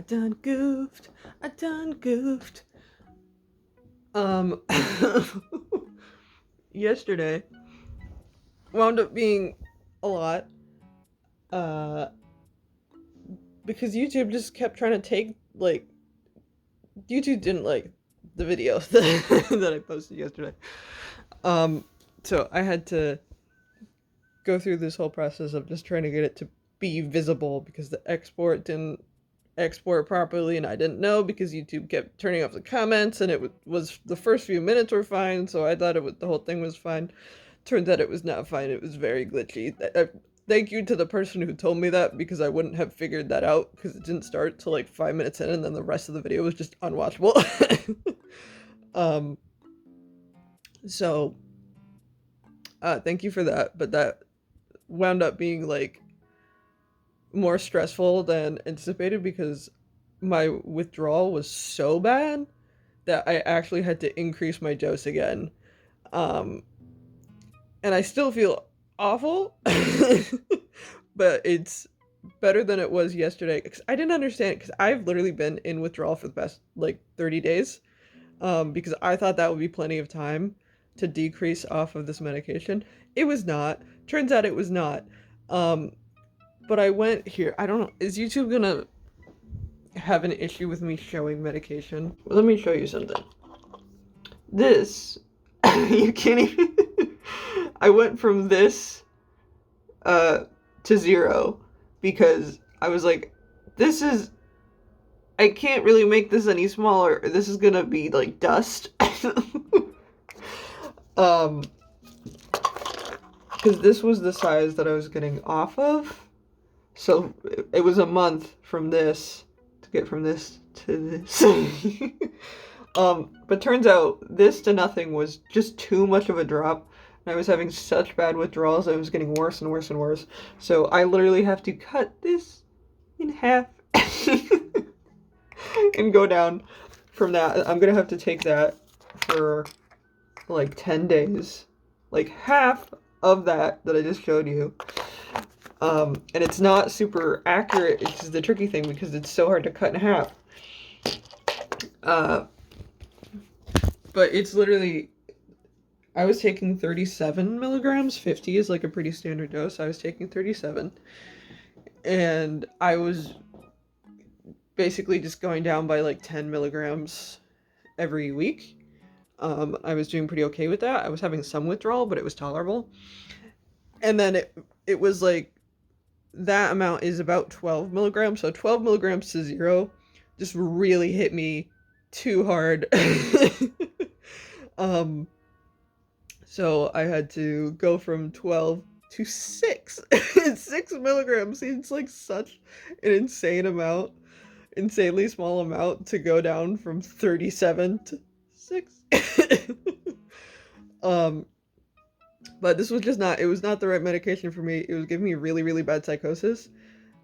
done goofed. I done goofed. Um, yesterday wound up being a lot. Uh, because YouTube just kept trying to take, like, YouTube didn't like the videos that I posted yesterday. Um, so I had to go through this whole process of just trying to get it to be visible because the export didn't export properly, and I didn't know because YouTube kept turning off the comments, and it was the first few minutes were fine, so I thought the whole thing was fine. Turns out it was not fine. It was very glitchy. Thank you to the person who told me that, because I wouldn't have figured that out because it didn't start till like 5 minutes in, and then the rest of the video was just unwatchable. um, so thank you for that, but that wound up being like more stressful than anticipated because my withdrawal was so bad that I actually had to increase my dose again. Um, and I still feel awful, but it's better than it was yesterday. Cause I didn't understand it because I've literally been in withdrawal for the past like 30 days. Because I thought that would be plenty of time to decrease off of this medication. It was not. Turns out it was not. Um, but I went here. I don't know. Is YouTube gonna have an issue with me showing medication? Well, let me show you something. This, you can't even. I went from this to 0 because I was like, this is. I can't really make this any smaller. This is gonna be like dust. Because this was the size that I was getting off of. So it was a month from this to get from this to this. But turns out this to nothing was just too much of a drop. And I was having such bad withdrawals, it was getting worse and worse and worse. So I literally have to cut this in half and go down from that. I'm gonna have to take that for like 10 days. Like half of that I just showed you. And it's not super accurate, which is the tricky thing because it's so hard to cut in half. But it's literally, I was taking 37 milligrams. 50 is like a pretty standard dose. I was taking 37. And I was basically just going down by like 10 milligrams every week. I was doing pretty okay with that. I was having some withdrawal, but it was tolerable. And then it was like, that amount is about 12 milligrams. So 12 milligrams to 0 just really hit me too hard. So I had to go from 12 to 6. 6 milligrams seems like such an insanely small amount to go down from 37 to 6. But this was just not, it was not the right medication for me. It was giving me really, really bad psychosis.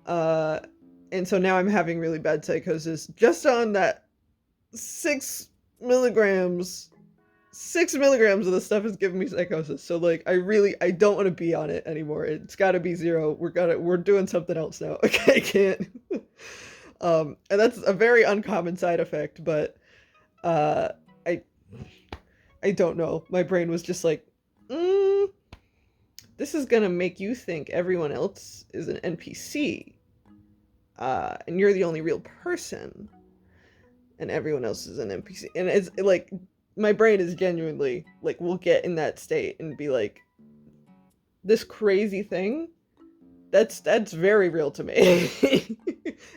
And so now I'm having really bad psychosis just on that 6 milligrams. 6 milligrams of the stuff is giving me psychosis. So like, I don't want to be on it anymore. It's gotta be 0. We're doing something else now. Okay, I can't. And that's a very uncommon side effect, but, I don't know. My brain was just like, this is gonna make you think everyone else is an NPC, and you're the only real person, and everyone else is an NPC. And it's like, my brain is genuinely like, will get in that state and be like, this crazy thing, that's very real to me.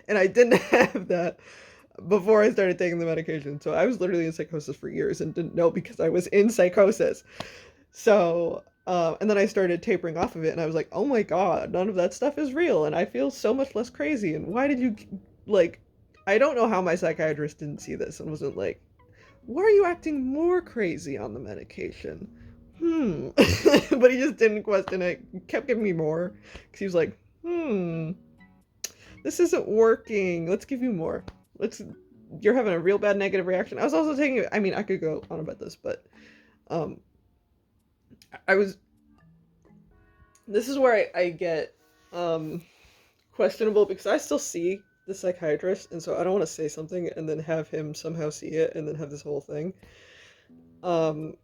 And I didn't have that before I started taking the medication. So I was literally in psychosis for years and didn't know because I was in psychosis. So, and then I started tapering off of it, and I was like, oh my god, none of that stuff is real, and I feel so much less crazy, and why did you, like, I don't know how my psychiatrist didn't see this and wasn't like, why are you acting more crazy on the medication? But he just didn't question it, he kept giving me more, because he was like, this isn't working, let's give you more. You're having a real bad negative reaction. I was also taking, I mean, I could go on about this, but, this is where I get questionable, because I still see the psychiatrist, and so I don't want to say something and then have him somehow see it and then have this whole thing. Um,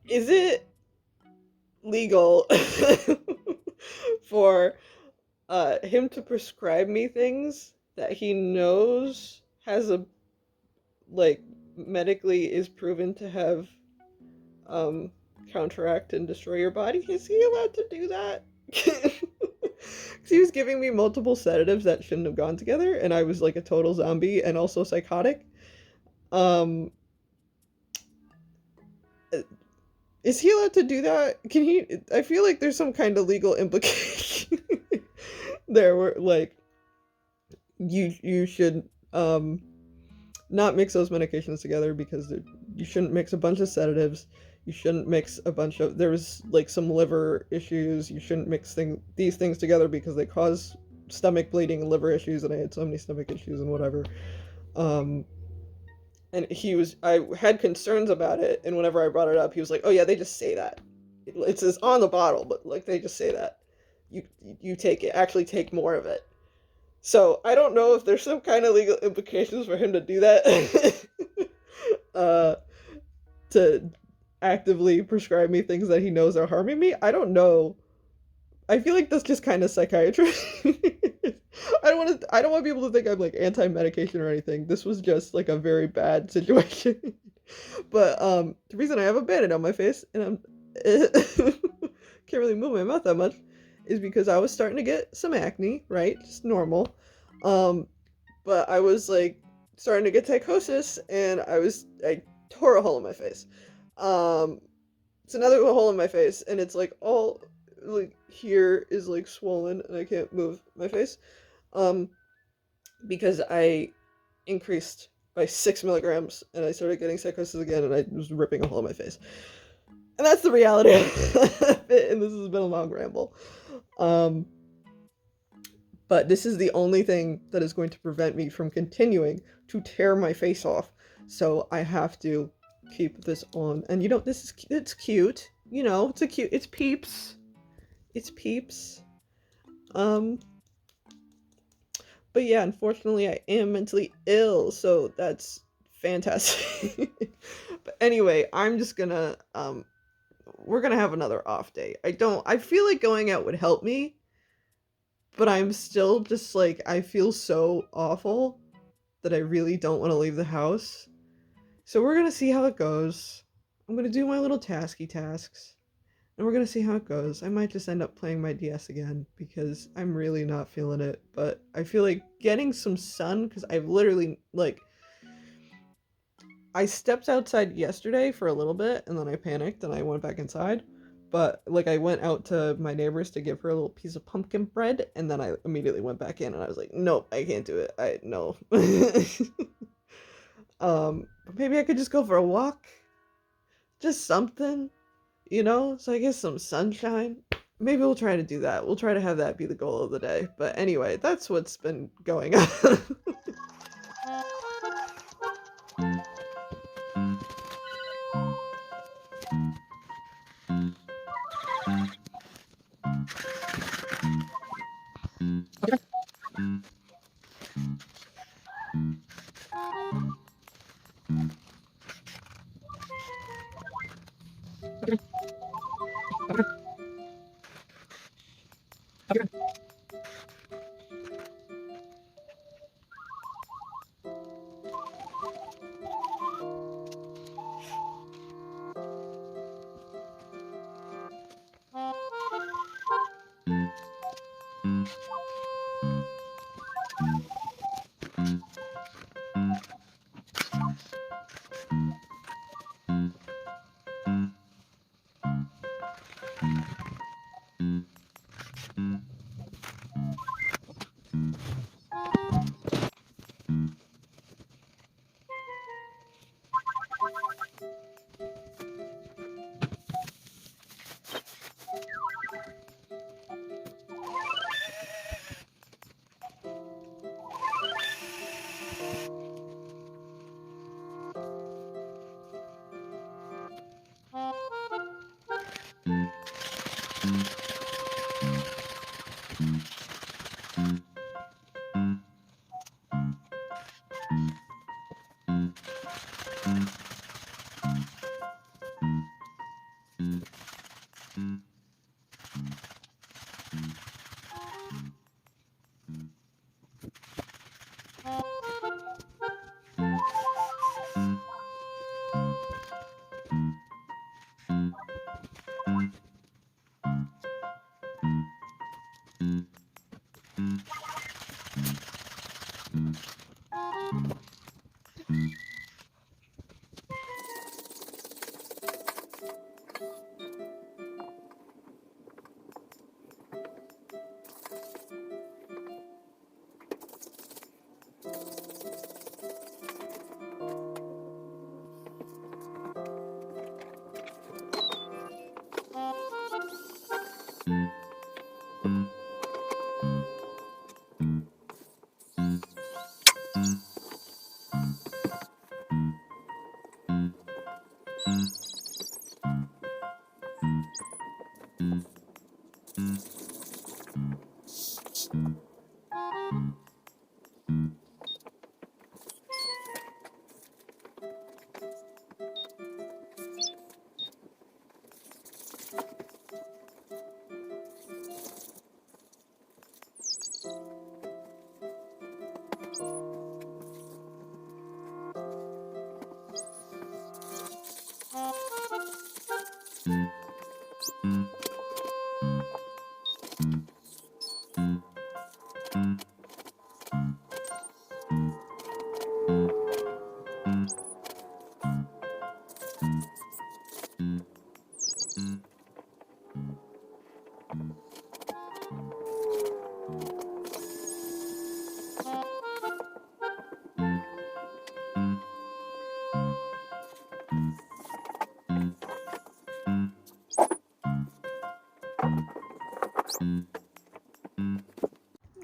is it legal for him to prescribe me things that he knows has a like medically is proven to have um counteract and destroy your body? Is he allowed to do that? 'Cause he was giving me multiple sedatives that shouldn't have gone together, and I was like a total zombie and also psychotic. Um, uh, is he allowed to do that? Can he? I feel like there's some kind of legal implication there, where like you should not mix those medications together because you shouldn't mix a bunch of sedatives. You shouldn't mix a bunch of there was like some liver issues. You shouldn't mix these things together because they cause stomach bleeding and liver issues, and I had so many stomach issues and whatever. Um, and I had concerns about it, and whenever I brought it up, he was like, "Oh yeah, they just say that. It says on the bottle, but like they just say that. You you take it, actually take more of it." So I don't know if there's some kind of legal implications for him to do that. uh, to actively prescribe me things that he knows are harming me. I don't know. I feel like that's just kind of psychiatry. I don't want people to think I'm like anti-medication or anything. This was just like a very bad situation. But the reason I have a bandage on my face and I'm can't really move my mouth that much is because I was starting to get some acne, right? Just normal. Um but I was like starting to get psychosis and I tore a hole in my face. Um it's another hole in my face and it's like all like here is like swollen and I can't move my face. Um because I increased by 6 milligrams and I started getting psychosis again and I was ripping a hole in my face. And that's the reality of it, and this has been a long ramble. Um but this is the only thing that is going to prevent me from continuing to tear my face off. So I have to keep this on. And it's cute. It's Peeps. It's Peeps. Um but yeah, unfortunately I am mentally ill, so that's fantastic. But anyway, I'm just gonna we're gonna have another off day. I feel like going out would help me, but I'm still just like, I feel so awful that I really don't want to leave the house. So we're gonna see how it goes. I'm gonna do my little tasks, and we're gonna see how it goes. I might just end up playing my DS again because I'm really not feeling it. But I feel like getting some sun because I've literally like I stepped outside yesterday for a little bit and then I panicked and I went back inside. But like I went out to my neighbor's to give her a little piece of pumpkin bread and then I immediately went back in and I was like, nope, I can't do it. I no. But maybe I could just go for a walk. Just something, so I get some sunshine. Maybe we'll try to do that. We'll try to have that be the goal of the day. But anyway, that's what's been going on.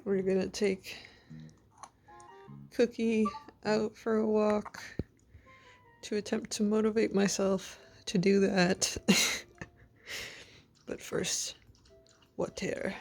We're gonna take Cookie out for a walk to attempt to motivate myself to do that. But first, water.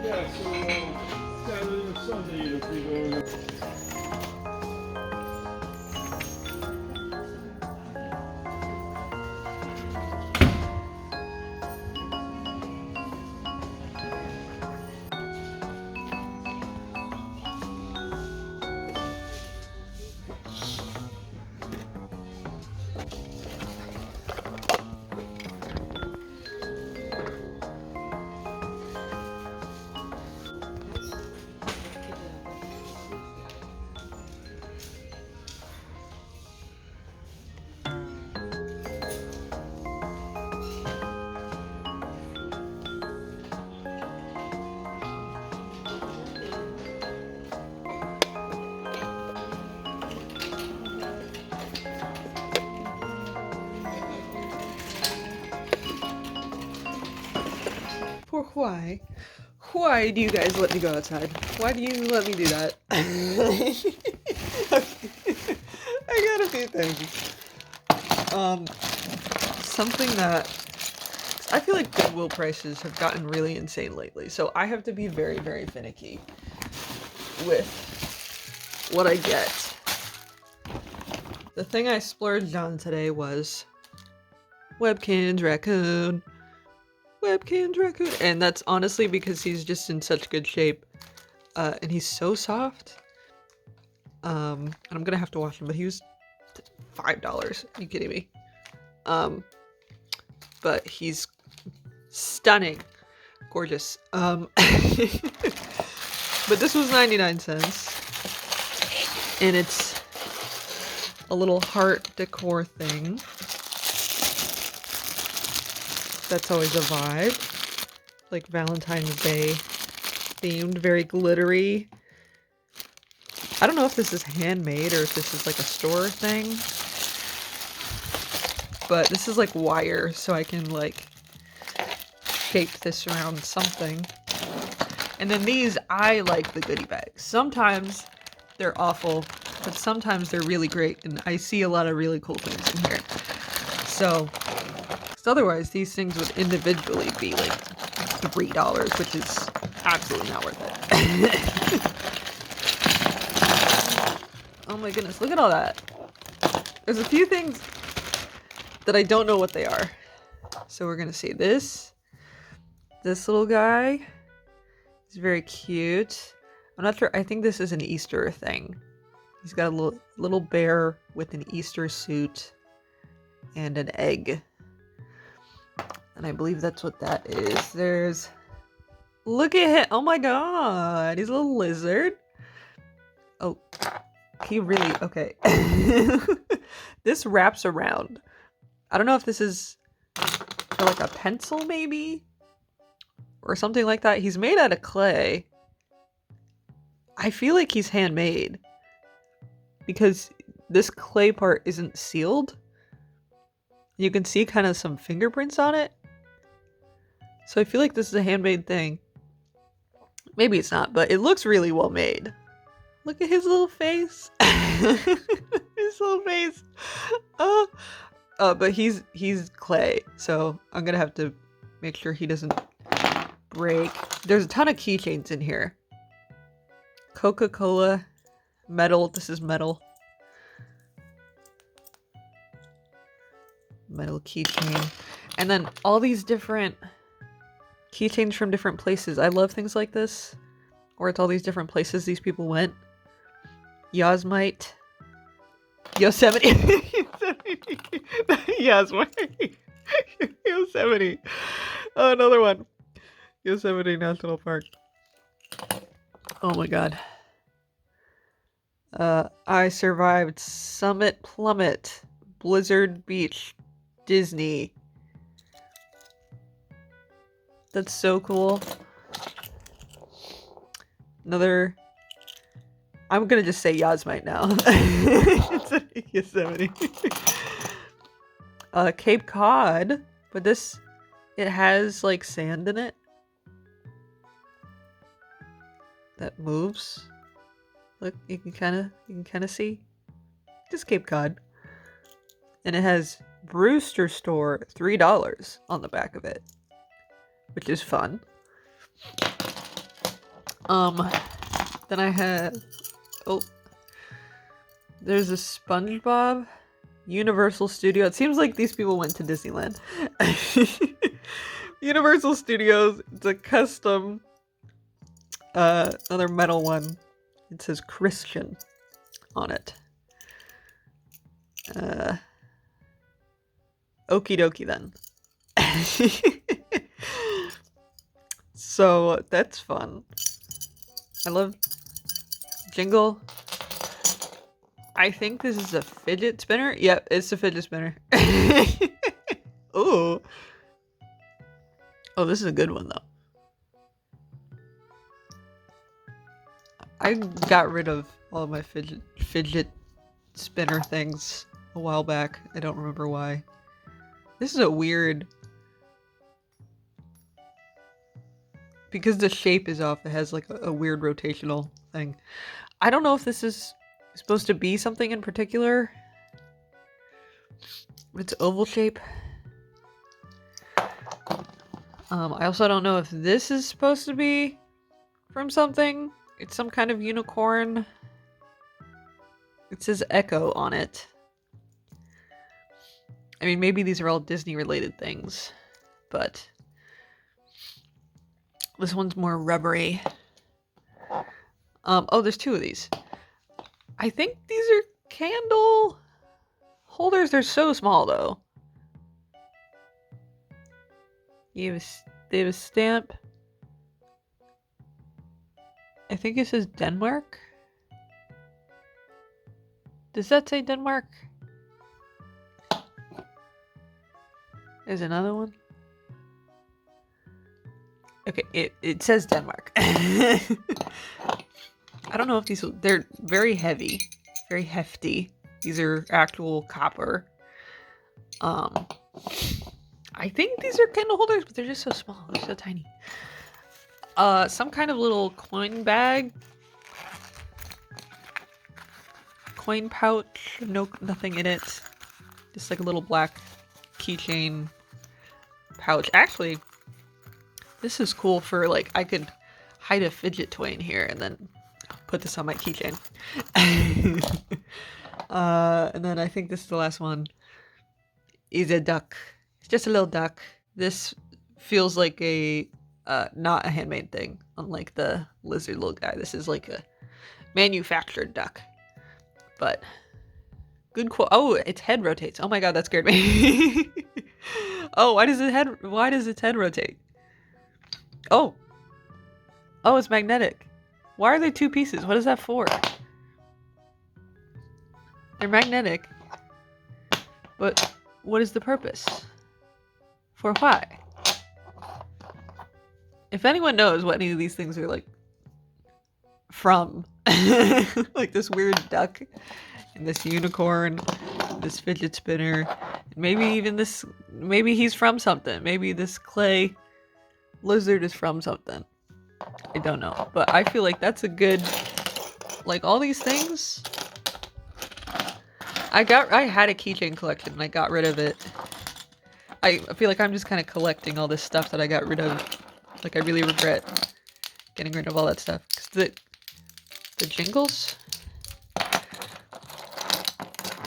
Yeah, so Saturday and Sunday it'll be going. Poor why? Why do you guys let me go outside? Why do you let me do that? I got a few things. Something that I feel like Goodwill prices have gotten really insane lately, so I have to be very, very finicky with what I get. The thing I splurged on today was Webkinz raccoon. Webkinz raccoon. And that's honestly because he's just in such good shape. And he's so soft. And I'm gonna have to wash him, but he was $5. Are you kidding me? But he's stunning. Gorgeous. But this was 99 cents. And it's a little heart decor thing. That's always a vibe. Like Valentine's Day themed, very glittery. I don't know if this is handmade or if this is like a store thing. But this is like wire, so I can like shape this around something. And then these, I like the goodie bags. Sometimes they're awful, but sometimes they're really great. And I see a lot of really cool things in here. So, because otherwise these things would individually be like $3, which is absolutely not worth it. Oh my goodness, look at all that. There's a few things that I don't know what they are. So we're gonna see this little guy is very cute. I'm not sure, I think this is an Easter thing. He's got a little bear with an Easter suit and an egg. And I believe that's what that is. Look at him. Oh my god. He's a little lizard. Oh, he really, okay. This wraps around. I don't know if this is for like a pencil maybe? Or something like that. He's made out of clay. I feel like he's handmade. Because this clay part isn't sealed. You can see kind of some fingerprints on it. So I feel like this is a handmade thing. Maybe it's not, but it looks really well made. Look at his little face. His little face. But he's clay, so I'm gonna have to make sure he doesn't break. There's a ton of keychains in here. Coca-Cola, metal. This is metal. Metal keychain. And then all these different keychains from different places. I love things like this. Where it's all these different places these people went. Yosemite. Yosemite. Yosemite. Yosemite. Oh, another one. Yosemite National Park. Oh my god. I survived Summit Plummet. Blizzard Beach. Disney. That's so cool. Another... I'm gonna just say Yosemite now. It's a Yosemite. Cape Cod. But this... It has, like, sand in it. That moves. Look, you can kind of see. Just Cape Cod. And it has Brewster Store $3 on the back of it. Which is fun. Then I have... Oh. There's a SpongeBob Universal Studio. It seems like these people went to Disneyland. Universal Studios. It's a custom... another metal one. It says Christian on it. Okie dokie then. So that's fun. I love Jingle. I think this is a fidget spinner. Yep, it's a fidget spinner. Ooh. Oh, this is a good one though. I got rid of all of my fidget spinner things a while back. I don't remember why. This is a weird... Because the shape is off, it has like a weird rotational thing. I don't know if this is supposed to be something in particular. It's oval shape. I also don't know if this is supposed to be from something. It's some kind of unicorn. It says Echo on it. I mean, maybe these are all Disney related things, but this one's more rubbery. Oh, there's two of these. I think these are candle holders. They're so small though. They have a stamp. I think it says Denmark. Does that say Denmark? There's another one. Okay, it says Denmark. I don't know if they're very heavy, very hefty. These are actual copper. I think these are candle holders, but they're just so small. They're so tiny. Some kind of little coin bag. Coin pouch. No, nothing in it. Just like a little black keychain pouch. Actually, this is cool for like, I could hide a fidget toy in here and then put this on my keychain. And then I think this is the last one. Is a duck. It's just a little duck. This feels like a not a handmade thing, unlike the lizard little guy. This is like a manufactured duck. But good quote. Oh, its head rotates. Oh my god, that scared me. Oh, why does its head rotate? Oh, it's magnetic. Why are there two pieces? What is that for? They're magnetic. But what is the purpose? For why? If anyone knows what any of these things are like from, like this weird duck and this unicorn, this fidget spinner, maybe even this, maybe he's from something. Maybe this clay lizard is from something. I don't know, but I feel like that's a good, like all these things. I had a keychain collection and I got rid of it. I feel like I'm just kind of collecting all this stuff that I got rid of. Like I really regret getting rid of all that stuff. 'Cause the jingles,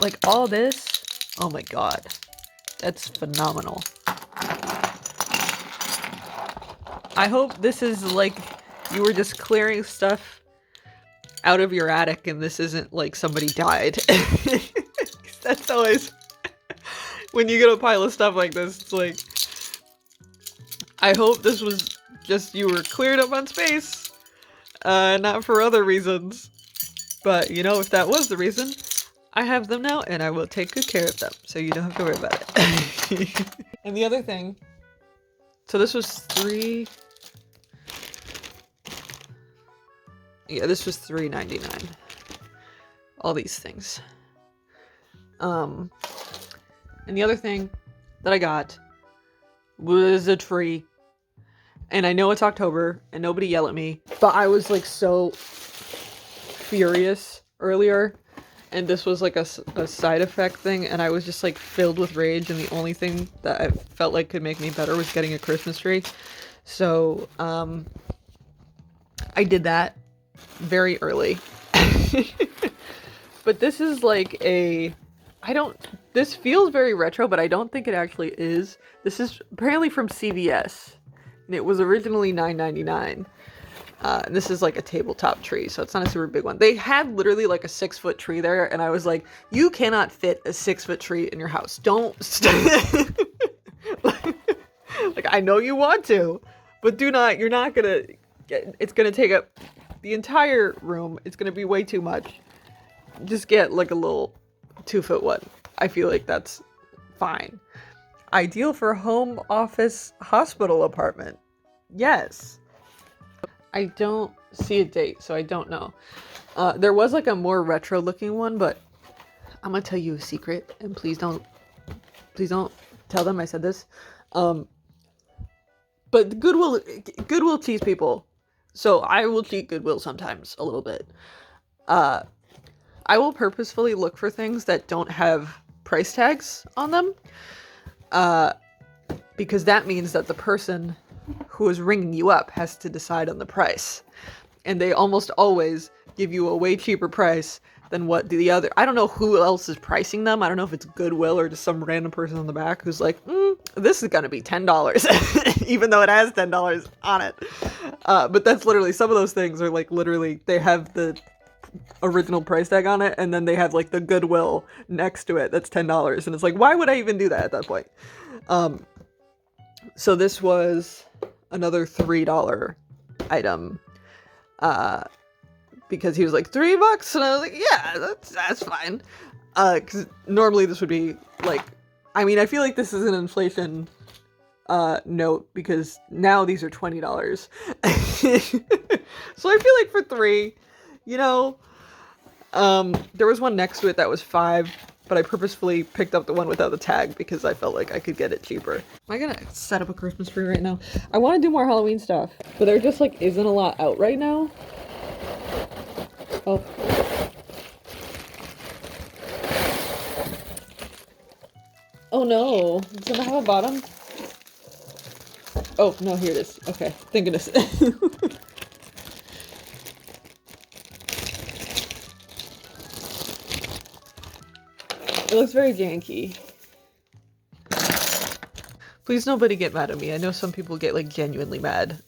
like all this, oh my god, that's phenomenal. I hope this is like you were just clearing stuff out of your attic and this isn't like somebody died. That's always when you get a pile of stuff like this, it's like, I hope this was just you were cleared up on space, not for other reasons. But you know, if that was the reason, I have them now and I will take good care of them, so you don't have to worry about it. And the other thing, so this was this was $3.99. All these things. And the other thing that I got was a tree. And I know it's October and nobody yell at me, but I was like so furious earlier. And this was like a side effect thing. And I was just like filled with rage. And the only thing that I felt like could make me better was getting a Christmas tree. So, I did that very early. But this is like this feels very retro, but I don't think it actually is. This is apparently from CVS, and it was originally $9.99. And this is like a tabletop tree, so it's not a super big one. They had literally like a 6-foot tree there, and I was like, you cannot fit a 6-foot tree in your house. Don't. Like, I know you want to, but do not. You're not gonna. It's gonna take up the entire room. It's gonna be way too much. Just get like a little 2-foot one. I feel like that's fine. Ideal for home, office, hospital apartment. Yes. I don't see a date, so I don't know. There was like a more retro looking one, but I'm gonna tell you a secret, and please don't tell them I said this. But Goodwill cheats people. So I will cheat Goodwill sometimes a little bit. I will purposefully look for things that don't have price tags on them. Because that means that the person who is ringing you up has to decide on the price. And they almost always give you a way cheaper price than what the other... I don't know who else is pricing them. I don't know if it's Goodwill or just some random person on the back who's like, this is going to be $10, even though it has $10 on it. But that's literally, some of those things are like literally, they have the original price tag on it, and then they have like the Goodwill next to it that's $10. And it's like, why would I even do that at that point? So this was another $3 item. Because he was like, $3? And I was like, yeah, that's fine. Because normally this would be like, I mean, I feel like this is an inflation note, because now these are $20. So I feel like for $3, You know, there was one next to it that was $5, but I purposefully picked up the one without the tag because I felt like I could get it cheaper. Am I gonna set up a Christmas tree right now? I want to do more Halloween stuff, but there just like isn't a lot out right now. Oh. Oh no, does it have a bottom? Oh no, here it is. Okay, thank goodness. It looks very janky. Please nobody get mad at me. I know some people get like genuinely mad.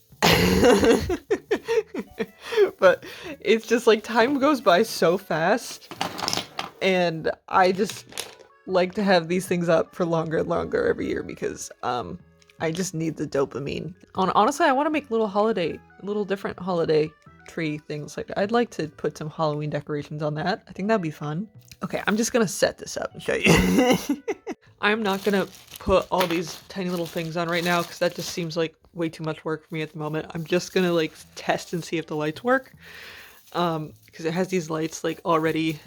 But it's just like time goes by so fast, and I just like to have these things up for longer and longer every year because I just need the dopamine. Honestly, I want to make little different holiday tree things. Like I'd like to put some Halloween decorations on that. I think that'd be fun. Okay, I'm just gonna set this up and show you. I'm not gonna put all these tiny little things on right now because that just seems like way too much work for me at the moment. I'm just gonna like test and see if the lights work. Because it has these lights like already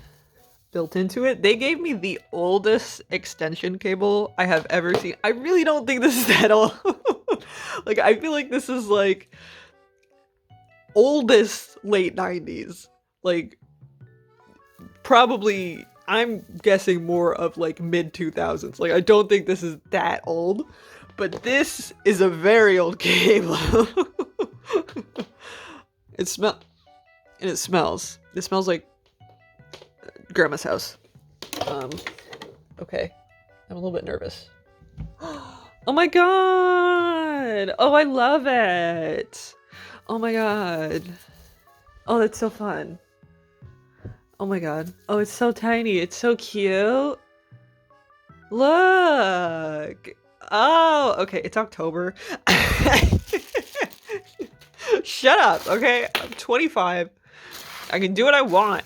built into it. They gave me the oldest extension cable I have ever seen. I really don't think this is that old. Like I feel like this is like oldest late 90s. Like probably I'm guessing more of like mid 2000s. Like I don't think this is that old, but this is a very old cable. It smells. It smells like grandma's house. Okay. I'm a little bit nervous. Oh my god! Oh, I love it! Oh my god. Oh, that's so fun. Oh my god. Oh, it's so tiny. It's so cute. Look! Oh, okay. It's October. Shut up, okay? I'm 25. I can do what I want.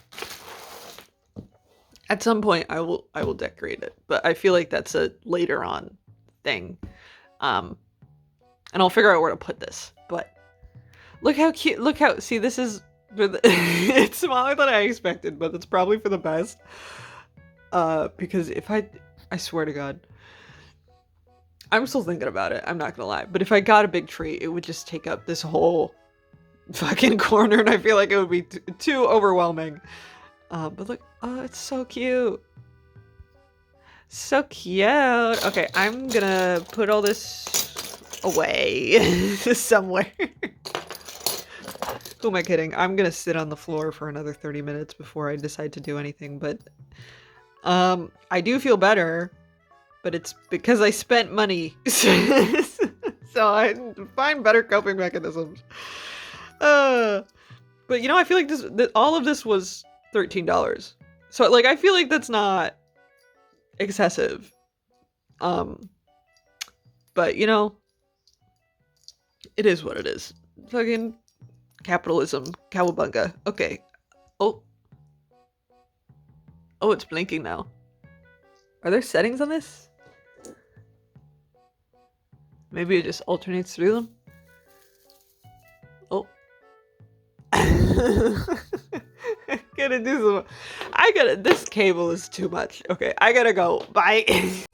At some point, I will decorate it, but I feel like that's a later on thing. And I'll figure out where to put this. But look how cute! Look how this is. It's smaller than I expected, but it's probably for the best. Because if I swear to God, I'm still thinking about it. I'm not gonna lie, but if I got a big tree, it would just take up this whole fucking corner, and I feel like it would be too overwhelming. But look, oh, it's so cute. So cute. Okay, I'm gonna put all this away somewhere. Who am I kidding? I'm gonna sit on the floor for another 30 minutes before I decide to do anything, but I do feel better, but it's because I spent money. So I find better coping mechanisms. But you know, I feel like all of this was $13. So like I feel like that's not excessive. But you know, it is what it is. Fucking capitalism, cowabunga. Okay. Oh, it's blinking now. Are there settings on this? Maybe it just alternates through them. Oh. This cable is too much. Okay, I gotta go. Bye.